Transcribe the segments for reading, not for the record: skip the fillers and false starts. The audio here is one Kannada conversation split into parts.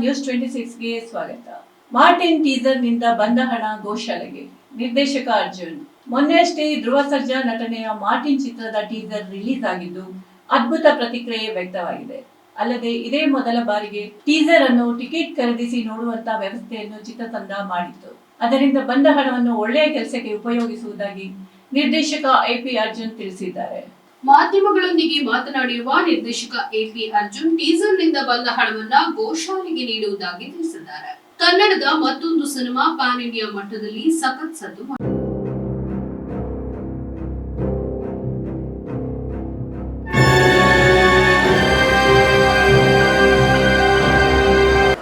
ನ್ಯೂಸ್ 26ಗೆ ಸ್ವಾಗತ. ಮಾರ್ಟಿನ್ ಟೀಸರ್ ನಿಂದ ಬಂದ ಹಣ ಗೋಶಾಲೆಗೆ. ನಿರ್ದೇಶಕ ಅರ್ಜುನ್. ಮೊನ್ನೆಯಷ್ಟೇ ಧ್ರುವ ಸರ್ಜಾ ನಟನೆಯ ಮಾರ್ಟಿನ್ ಚಿತ್ರದ ಟೀಸರ್ ರಿಲೀಸ್ ಆಗಿದ್ದು ಅದ್ಭುತ ಪ್ರತಿಕ್ರಿಯೆ ವ್ಯಕ್ತವಾಗಿದೆ. ಅಲ್ಲದೆ ಇದೇ ಮೊದಲ ಬಾರಿಗೆ ಟೀಸರ್ ಅನ್ನು ಟಿಕೆಟ್ ಖರೀದಿಸಿ ನೋಡುವಂತ ವ್ಯವಸ್ಥೆಯನ್ನು ಚಿತ್ರತಂಡ ಮಾಡಿತ್ತು. ಅದರಿಂದ ಬಂದ ಹಣವನ್ನು ಒಳ್ಳೆಯ ಕೆಲಸಕ್ಕೆ ಉಪಯೋಗಿಸುವುದಾಗಿ ನಿರ್ದೇಶಕ ಎಪಿ ಅರ್ಜುನ್ ತಿಳಿಸಿದ್ದಾರೆ. ಮಾಧ್ಯಮಗಳೊಂದಿಗೆ ಮಾತನಾಡಿರುವ ನಿರ್ದೇಶಕ ಎಪಿ ಅರ್ಜುನ್ ಟೀಸರ್ ನಿಂದ ಬಂದ ಹಣವನ್ನ ಗೋಶಾಲೆಗೆ ನೀಡುವುದಾಗಿ ತಿಳಿಸಿದ್ದಾರೆ. ಕನ್ನಡದ ಮತ್ತೊಂದು ಸಿನಿಮಾ ಪ್ಯಾನ್ ಇಂಡಿಯಾ ಮಟ್ಟದಲ್ಲಿ ಸಖತ್ ಸದ್ದು ಮಾಡಿದೆ.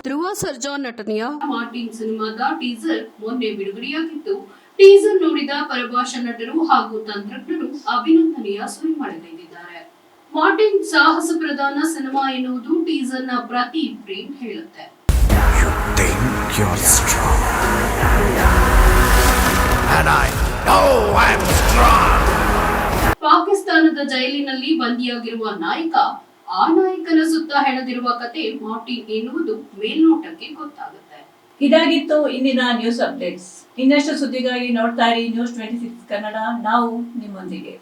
ಧ್ರುವ ಸರ್ಜಾ ನಟನೆಯ ಮಾರ್ಟಿನ್ ಸಿನಿಮಾದ ಟೀಸರ್ ಮೊನ್ನೆ ಬಿಡುಗಡೆಯಾಗಿದ್ದು, ಟೀಸರ್ ನೋಡಿದ ಪರಭಾಷಾ ನಟರು ಹಾಗೂ ತಂತ್ರಜ್ಞರು ಅಭಿನಂದನೆಯ ಸುರಿಮಳೆಗೈದಿದ್ದಾರೆ. ಮಾರ್ಟಿನ್ ಸಾಹಸ ಪ್ರಧಾನ ಸಿನಿಮಾ ಎನ್ನುವುದು ಟೀಸರ್ನ ಪ್ರತಿ ಫ್ರೇಮ್ ಹೇಳುತ್ತೆ. ಪಾಕಿಸ್ತಾನದ ಜೈಲಿನಲ್ಲಿ ಬಂದಿಯಾಗಿರುವ ನಾಯಕ, ಆ ನಾಯಕನ ಸುತ್ತ ಹೆಣೆದಿರುವ ಕತೆ ಮಾರ್ಟಿನ್ ಎನ್ನುವುದು ಮೇಲ್ನೋಟಕ್ಕೆ ಗೊತ್ತಾಗುತ್ತೆ. ಇದಾಗಿತ್ತು ಇಂದಿನ ನ್ಯೂಸ್ ಅಪ್ಡೇಟ್ಸ್. ಇನ್ನಷ್ಟು ಸುದ್ದಿಗಾಗಿ ನೋಡ್ತಾ ಇರಿ ನ್ಯೂಸ್ 26 ಕನ್ನಡ. ನಾವು ನಿಮ್ಮೊಂದಿಗೆ.